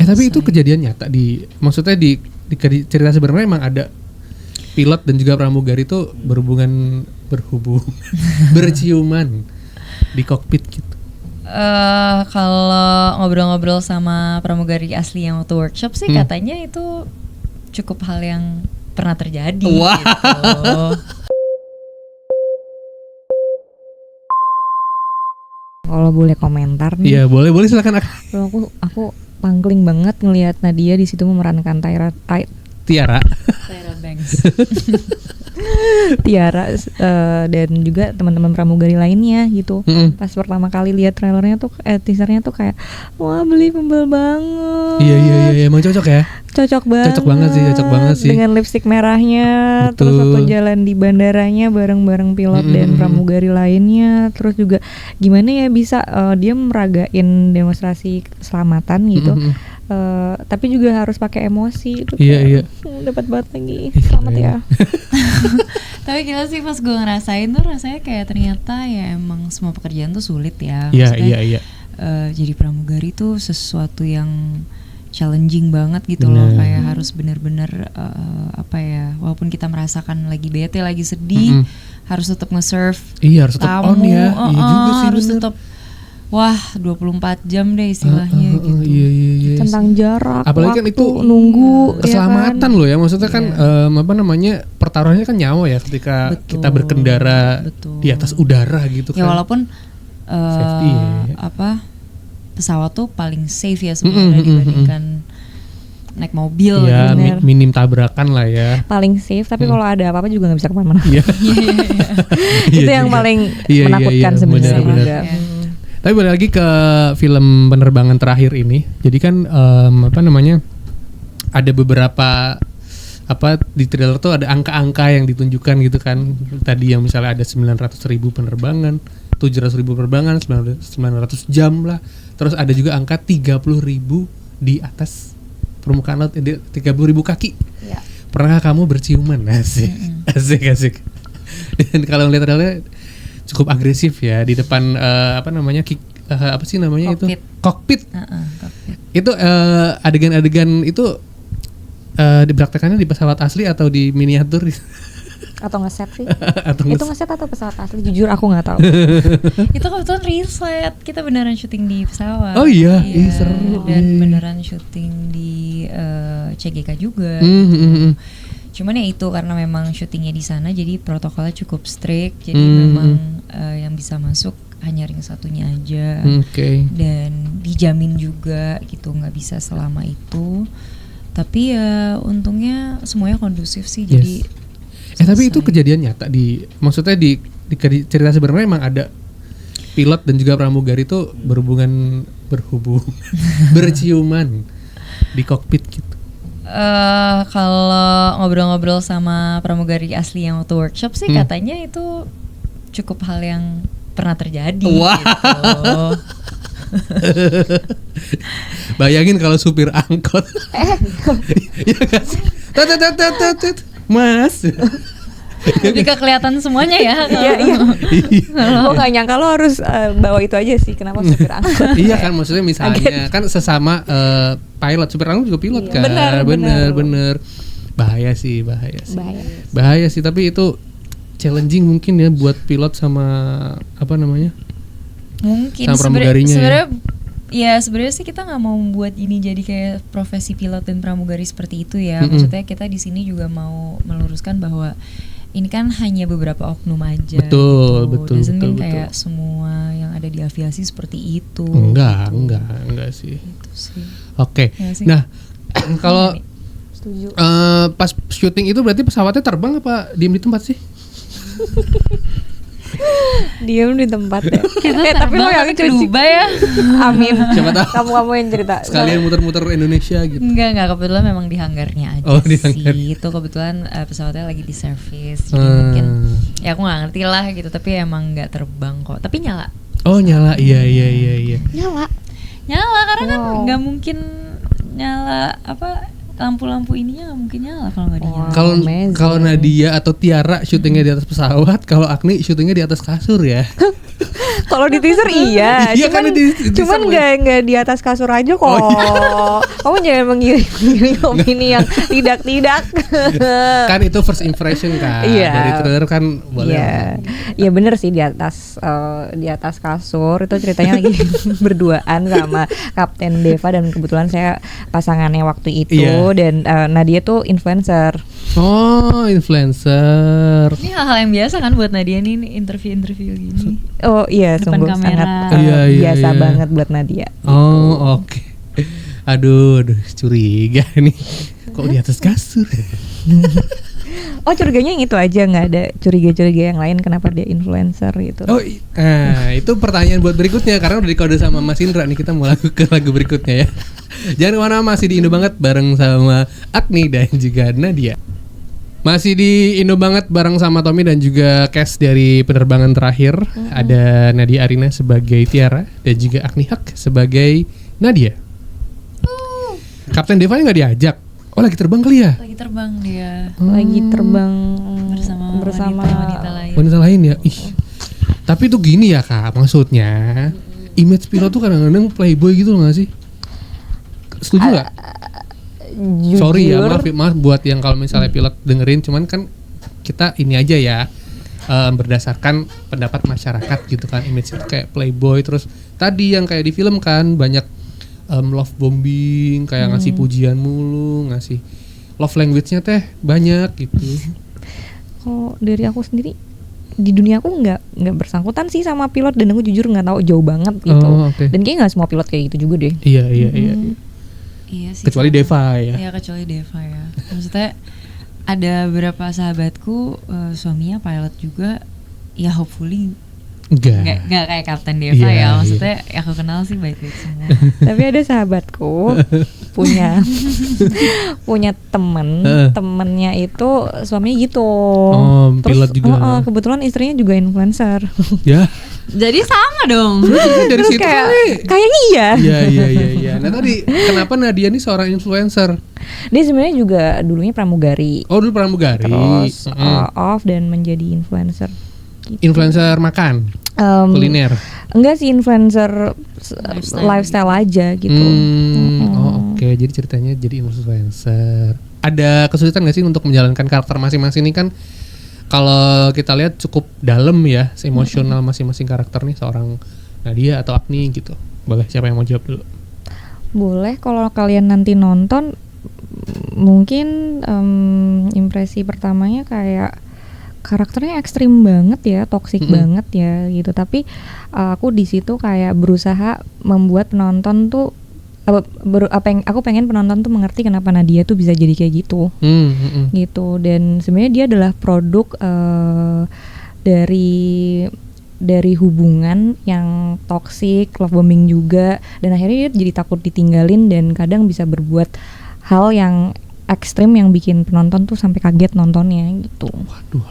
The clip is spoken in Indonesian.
Tapi itu kejadian nyata maksudnya di cerita sebenarnya emang ada pilot dan juga pramugari itu berciuman di kokpit gitu. Kalau ngobrol-ngobrol sama pramugari asli yang waktu workshop sih katanya itu cukup hal yang pernah terjadi gitu. Kalau boleh komentar nih. Iya, boleh silakan. Aku pangling banget ngelihat Nadia di situ memerankan Tiara Banks. Tiara dan juga teman-teman pramugari lainnya gitu. Pas pertama kali lihat trailernya tuh teasernya tuh kayak wah believable banget. Iya, emang cocok ya. Cocok banget sih. Dengan lipstick merahnya. Betul. Terus waktu jalan di bandaranya bareng-bareng pilot dan pramugari lainnya. Terus juga gimana ya bisa dia meragain demonstrasi keselamatan gitu. Tapi juga harus pakai emosi itu. Iya. Dapat banget lagi. Selamat ya. Tapi gila sih pas gue ngerasain tuh rasanya kayak ternyata ya emang semua pekerjaan tuh sulit ya. Iya. Jadi pramugari tuh sesuatu yang challenging banget gitu loh, kayak harus benar-benar walaupun kita merasakan lagi bete, lagi sedih, harus tetap nge-serve. Iya, harus tetap on ya. Iya juga sih, harus tetap 24 jam deh istilahnya gitu. Iya. Tentang jarak, apalagi kan itu nunggu keselamatan ya kan? loh ya, maksudnya kan pertaruhannya kan nyawa ya ketika kita berkendara di atas udara gitu kan. Ya walaupun safety pesawat tuh paling safe ya sebenarnya dibandingkan naik mobil. Ya minim tabrakan lah ya. Paling safe, tapi kalau ada apa-apa juga nggak bisa kemana-mana. Iya. Itu yang paling menakutkan sebenarnya. Tapi balik lagi ke film penerbangan terakhir ini. Jadi kan ada beberapa di trailer tuh ada angka-angka yang ditunjukkan gitu kan. Tadi yang misalnya ada 900.000 penerbangan, 700.000 penerbangan, 900 jam lah. Terus ada juga angka 30.000 di atas permukaan laut, 30.000 kaki. Ya. Pernah kamu berciuman? Asik. Dan kalau ngeliat trailernya cukup agresif ya di depan kokpit. Itu adegan-adegan itu dipraktekannya di pesawat asli atau di miniatur? Atau ngeset sih? Itu ngeset atau pesawat asli? Jujur aku nggak tahu. Itu kebetulan real set, kita beneran syuting di pesawat. Oh iya, seru. Dan beneran syuting di CGK juga. Cuman ya itu karena memang syutingnya di sana, jadi protokolnya cukup strict. Jadi memang yang bisa masuk hanya ring satunya aja. Dan dijamin juga gitu, nggak bisa selama itu. Tapi ya untungnya semuanya kondusif sih. Jadi tapi itu kejadian nyata maksudnya di cerita sebenarnya emang ada pilot dan juga pramugari itu berciuman di kokpit gitu. Kalau ngobrol-ngobrol sama pramugari asli yang waktu workshop sih katanya itu cukup hal yang pernah terjadi gitu. Bayangin kalau supir angkot. Ya kan sih? Mas. Jadi kelihatan semuanya ya. Iya. Lo nggak nyangka lo harus bawa itu aja sih. Kenapa supir angkot? Iya kan, maksudnya misalnya kan sesama pilot, supir angkot juga pilot kan. Bener. Bahaya sih. Tapi itu challenging mungkin ya buat pilot sama mungkin sama pramugarinya. Sebenarnya sih kita nggak mau membuat ini jadi kayak profesi pilot dan pramugari seperti itu ya. Maksudnya kita di sini juga mau meluruskan bahwa ini kan hanya beberapa oknum aja. Betul. Kayak semua yang ada di aviasi seperti itu. Enggak sih. Itu sih. Oke. Ya sih. Nah, kalau pas syuting itu berarti pesawatnya terbang apa diem di tempat sih? Diam di tempat ya. Tapi lo yang ke Dubai ya. Amin. Siapa tahu. Kamu yang cerita. Sekalian muter-muter Indonesia gitu. Enggak, kebetulan memang di hanggarnya aja di hanggar. sih. Itu kebetulan pesawatnya lagi di service. Jadi mungkin ya aku nggak ngerti lah gitu. Tapi emang nggak terbang kok. Tapi nyala. Oh nyala, iya. Nyala karena kan nggak mungkin nyala lampu-lampu ininya nggak mungkin nyala kalau nggak dinyala. Kalau Nadia atau Tiara syutingnya di atas pesawat, kalau Agni syutingnya di atas kasur ya. Kalau di teaser iya, cuman nggak di atas kasur aja kok. Kamu jangan mengiring opini yang tidak. Kan itu first impression kan. Dari trailer kan boleh. Iya bener sih, di atas kasur itu ceritanya lagi berduaan sama Kapten Deva, dan kebetulan saya pasangannya waktu itu. Dan Nadia tuh influencer. Oh, influencer. Ini hal-hal yang biasa kan buat Nadia nih, interview gini. Oh iya, depan sungguh kamera. sangat biasa banget buat Nadia. Oh oke. Aduh, curiga nih. Kok di atas kasur? Oh, curiganya yang itu aja, nggak ada curiga-curiga yang lain kenapa dia influencer gitu? Oh, itu pertanyaan buat berikutnya, karena udah dikode sama Mas Indra nih, kita mau ke lagu berikutnya ya. Jangan kemana, masih di Indo Banget bareng sama Agni dan juga Nadia. Masih di Indo Banget bareng sama Tommy dan juga Kes dari penerbangan terakhir. Ada Nadia Arina sebagai Tiara dan juga Agni Hak sebagai Nadia. Kapten Deva nggak diajak. Oh, lagi terbang kali ya? Lagi terbang dia. Lagi terbang bersama wanita lain ya. Ih. Tapi itu gini ya Kak, maksudnya image pilot tuh kadang-kadang playboy gitu nggak sih? Setuju nggak? Sorry ya, maaf buat yang kalau misalnya pilot dengerin, cuman kan kita ini aja ya, berdasarkan pendapat masyarakat gitu kan, image itu kayak playboy. Terus tadi yang kayak di film kan banyak love bombing, kayak ngasih pujian mulu, ngasih love language-nya teh banyak gitu. Kalau dari aku sendiri, di dunia aku nggak bersangkutan sih sama pilot, dan aku jujur nggak tahu jauh banget gitu. Dan kayaknya nggak semua pilot kayak gitu juga deh. Iya. Iya sih. Kecuali Deva ya. Iya, kecuali Deva ya. Maksudnya ada beberapa sahabatku suaminya pilot juga, ya hopefully Enggak kayak Kapten Deva ya. Maksudnya aku kenal sih baik-baik semua. Tapi ada sahabatku punya temennya itu suaminya gitu. Oh, terus pilot juga. kebetulan istrinya juga influencer. Ya. Jadi sama dong. Dari Terus situ kayaknya iya. Iya. Nah tadi kenapa Nadia nih seorang influencer? Dia sebenarnya juga dulunya pramugari. Oh, dulu pramugari. Terus off dan menjadi influencer. Gitu. Influencer makan, kuliner. Enggak sih, influencer lifestyle aja gitu. Oke. Jadi ceritanya jadi influencer. Ada kesulitan nggak sih untuk menjalankan karakter masing-masing ini kan? Kalau kita lihat cukup dalam ya, emosional masing-masing karakter nih, seorang Nadia atau Agni gitu. Boleh, siapa yang mau jawab dulu? Boleh, kalau kalian nanti nonton mungkin impresi pertamanya kayak karakternya ekstrim banget ya, toksik banget ya gitu. Tapi aku di situ kayak berusaha membuat penonton tuh aku pengen penonton tuh mengerti kenapa Nadia tuh bisa jadi kayak gitu. Gitu. Dan sebenarnya dia adalah produk dari hubungan yang toksik, love bombing juga, dan akhirnya dia jadi takut ditinggalin dan kadang bisa berbuat hal yang ekstrim yang bikin penonton tuh sampai kaget nontonnya gitu. Waduh,